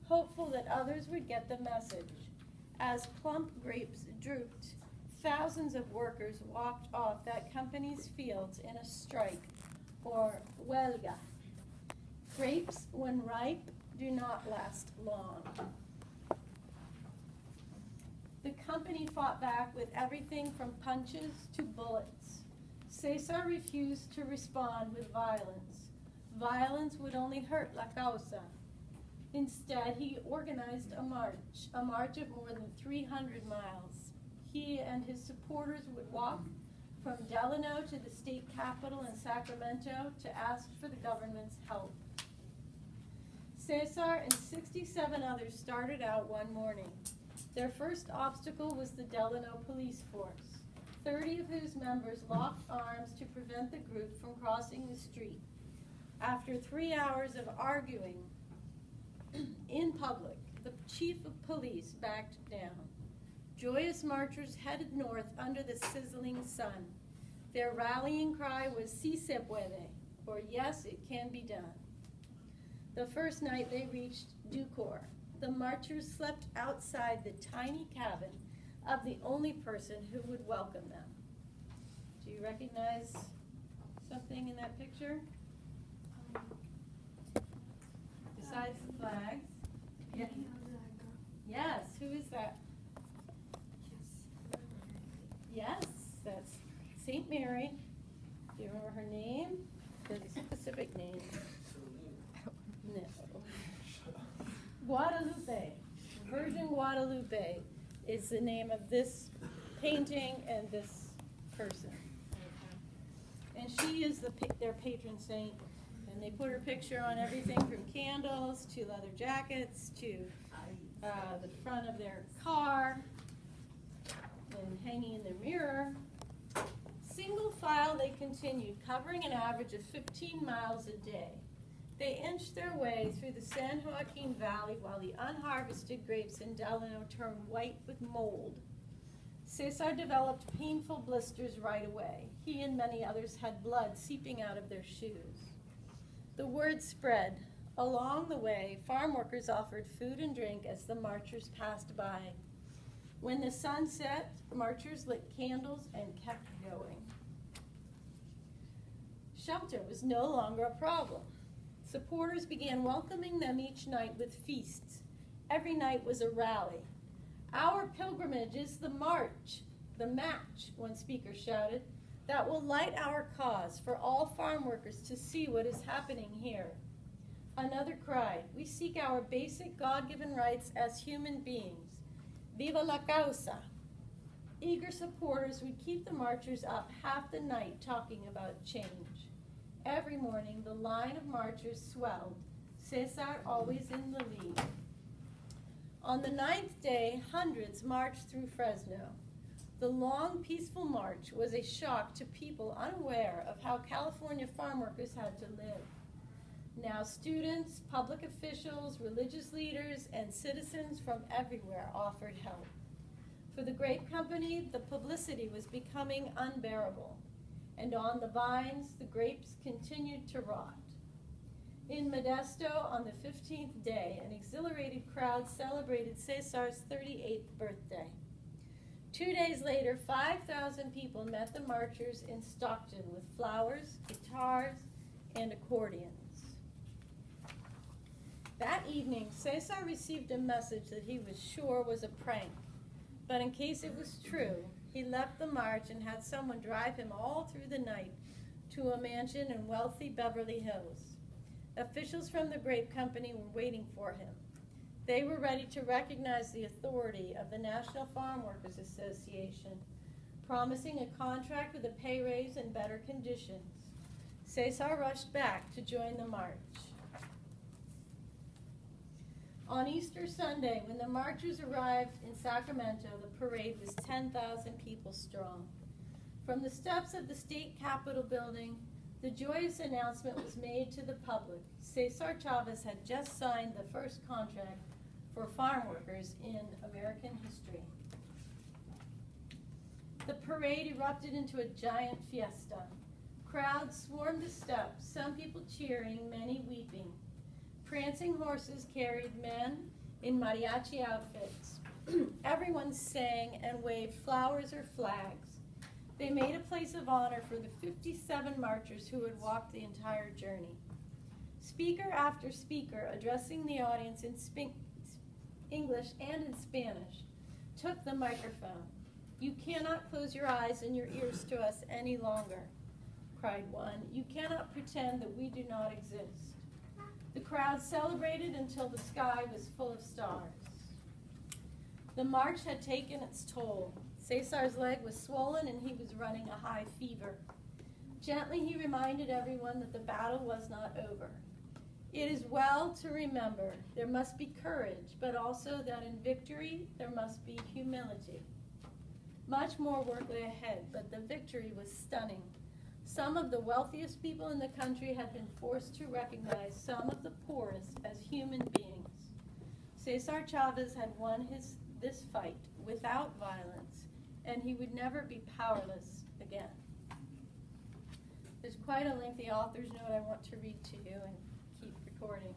hopeful that others would get the message. As plump grapes drooped, thousands of workers walked off that company's fields in a strike, or huelga. Grapes, when ripe, do not last long. The company fought back with everything from punches to bullets. Cesar refused to respond with violence. Violence would only hurt La Causa. Instead, he organized a march of more than 300 miles. He and his supporters would walk from Delano to the state capitol in Sacramento to ask for the government's help. Cesar and 67 others started out one morning. Their first obstacle was the Delano police force, 30 of whose members locked arms to prevent the group from crossing the street. After 3 hours of arguing in public, the chief of police backed down. Joyous marchers headed north under the sizzling sun. Their rallying cry was "Si se puede," or "Yes, it can be done." The first night they reached Ducor. The marchers slept outside the tiny cabin of the only person who would welcome them. Do you recognize something in that picture? Besides the flags? Yeah. Yes, who is that? Yes, that's St. Mary. Do you remember her name? The specific name? No. Guadalupe. Virgin Guadalupe is the name of this painting and this person. And she is their patron saint. And they put her picture on everything from candles to leather jackets to the front of their car and hanging in their mirror. Single file they continued, covering an average of 15 miles a day. They inched their way through the San Joaquin Valley while the unharvested grapes in Delano turned white with mold. Cesar developed painful blisters right away. He and many others had blood seeping out of their shoes. The word spread. Along the way, farm workers offered food and drink as the marchers passed by. When the sun set, marchers lit candles and kept going. Shelter was no longer a problem. Supporters began welcoming them each night with feasts. Every night was a rally. "Our pilgrimage is the march, the match," one speaker shouted, "that will light our cause for all farm workers to see what is happening here." Another cried, "We seek our basic God-given rights as human beings. Viva la causa." Eager supporters would keep the marchers up half the night talking about change. Every morning, the line of marchers swelled, Cesar always in the lead. On the 9th day, hundreds marched through Fresno. The long, peaceful march was a shock to people unaware of how California farm workers had to live. Now students, public officials, religious leaders, and citizens from everywhere offered help. For the grape company, the publicity was becoming unbearable. And on the vines, the grapes continued to rot. In Modesto, on the 15th day, an exhilarated crowd celebrated Cesar's 38th birthday. 2 days later, 5,000 people met the marchers in Stockton with flowers, guitars, and accordions. That evening, Cesar received a message that he was sure was a prank. But in case it was true, he left the march and had someone drive him all through the night to a mansion in wealthy Beverly Hills. Officials from the grape company were waiting for him. They were ready to recognize the authority of the National Farm Workers Association, promising a contract with a pay raise and better conditions. Cesar rushed back to join the march. On Easter Sunday, when the marchers arrived in Sacramento, the parade was 10,000 people strong. From the steps of the state capitol building, the joyous announcement was made to the public. Cesar Chavez had just signed the first contract for farm workers in American history. The parade erupted into a giant fiesta. Crowds swarmed the steps, some people cheering, many weeping. Prancing horses carried men in mariachi outfits. Everyone sang and waved flowers or flags. They made a place of honor for the 57 marchers who had walked the entire journey. Speaker after speaker, addressing the audience in English and in Spanish, took the microphone. "You cannot close your eyes and your ears to us any longer," cried one. "You cannot pretend that we do not exist." The crowd celebrated until the sky was full of stars. The march had taken its toll. Cesar's leg was swollen and he was running a high fever. Gently he reminded everyone that the battle was not over. It is well to remember there must be courage, but also that in victory there must be humility. Much more work lay ahead, but the victory was stunning. Some of the wealthiest people in the country had been forced to recognize some of the poorest as human beings. Cesar Chavez had won this fight without violence, and he would never be powerless again. There's quite a lengthy author's note I want to read to you and keep recording.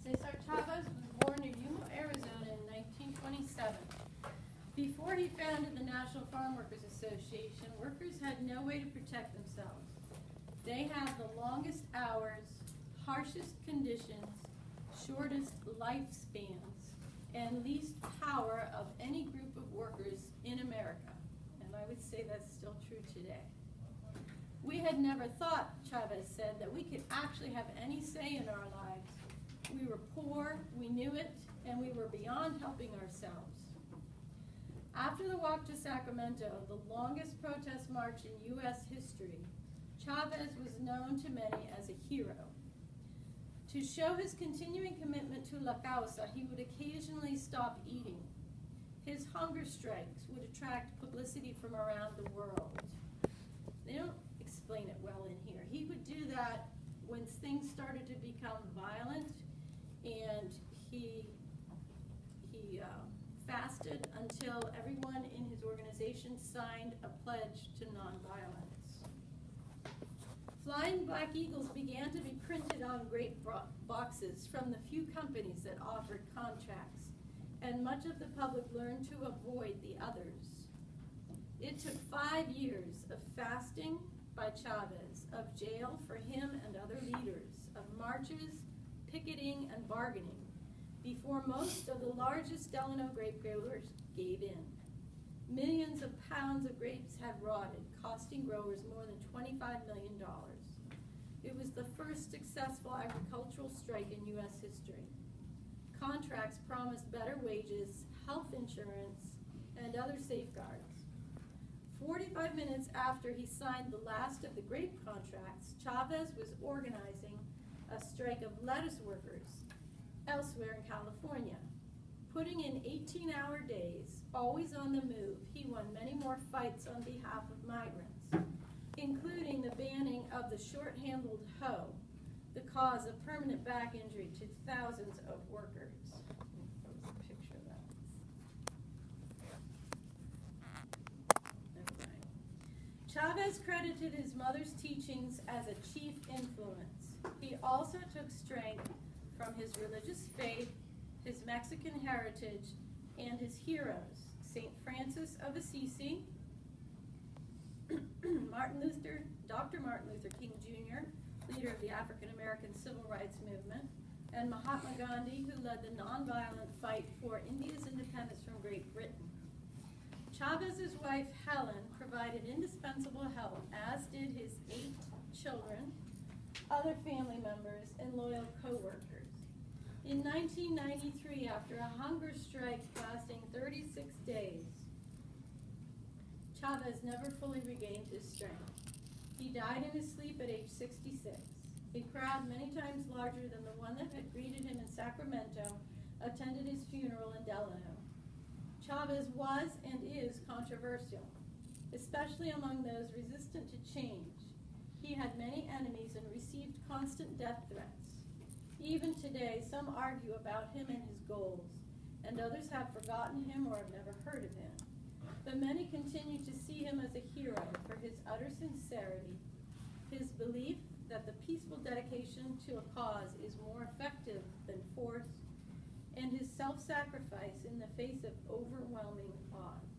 Cesar Chavez was born in Yuma, Arizona in 1927. Before he founded the National Farm Workers Association, workers had no way to protect themselves. They had the longest hours, harshest conditions, shortest lifespans, and least power of any group of workers in America. And I would say that's still true today. "We had never thought," Chavez said, "that we could actually have any say in our lives. We were poor, we knew it, and we were beyond helping ourselves." After the walk to Sacramento, the longest protest march in U.S. history, Chavez was known to many as a hero. To show his continuing commitment to La Causa, he would occasionally stop eating. His hunger strikes would attract publicity from around the world. They don't explain it well in here. He would do that when things started to become violent, and he fasted until everyone in his organization signed a pledge to nonviolence. Flying black eagles began to be printed on grape boxes from the few companies that offered contracts, and much of the public learned to avoid the others. It took 5 years of fasting by Chavez, of jail for him and other leaders, of marches, picketing, and bargaining, before most of the largest Delano grape growers gave in. Millions of pounds of grapes had rotted, costing growers more than $25 million. It was the first successful agricultural strike in U.S. history. Contracts promised better wages, health insurance, and other safeguards. 45 minutes after he signed the last of the grape contracts, Chavez was organizing a strike of lettuce workers elsewhere in California. Putting in 18-hour days, always on the move, he won many more fights on behalf of migrants, including the banning of the short-handled hoe, the cause of permanent back injury to thousands of workers. There's a picture of that. Never mind. Chavez credited his mother's teachings as a chief influence. He also took strength from his religious faith, his Mexican heritage, and his heroes, St. Francis of Assisi, Dr. Martin Luther King Jr., leader of the African American Civil Rights Movement, and Mahatma Gandhi, who led the nonviolent fight for India's independence from Great Britain. Chavez's wife, Helen, provided indispensable help, as did his 8 children, other family members, and loyal co-workers. In 1993, after a hunger strike lasting 36 days, Chavez never fully regained his strength. He died in his sleep at age 66. A crowd many times larger than the one that had greeted him in Sacramento attended his funeral in Delano. Chavez was and is controversial, especially among those resistant to change. He had many enemies and received constant death threats. Even today, some argue about him and his goals, and others have forgotten him or have never heard of him. But many continue to see him as a hero for his utter sincerity, his belief that the peaceful dedication to a cause is more effective than force, and his self-sacrifice in the face of overwhelming odds.